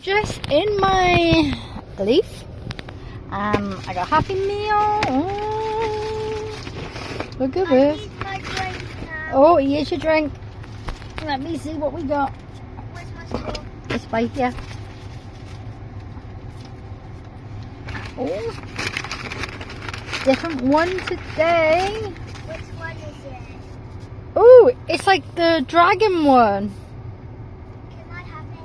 just in my leaf. I got a Happy Meal. Look at this. Oh, here's your drink. Let me see what we got. Where's my straw? It's right here. Oh, different one today. Which one is it? Oh, it's like the dragon one. Can I have it?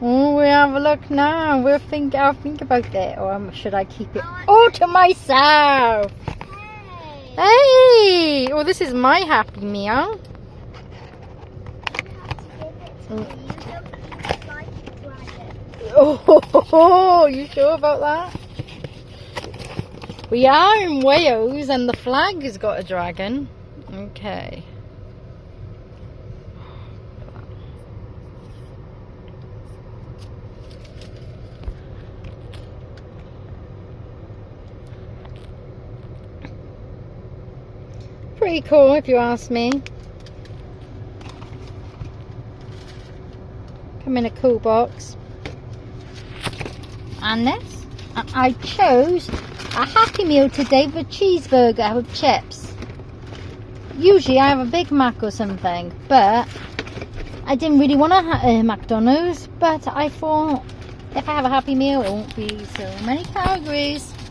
Oh, we'll have a look now. I'll think about that. Or should I keep it? I Oh, to myself. Hey! Hey! Oh, this is my Happy Meal. You have to give it to me. You don't even like it, dragon. Oh, you sure about that? We are in Wales and the flag has got a dragon. Okay. Pretty cool if you ask me. Come in a cool box. And this, I chose a Happy Meal today for cheeseburger with chips. Usually I have a Big Mac or something, but I didn't really want a McDonald's, but I thought if I have a Happy Meal it won't be so many calories.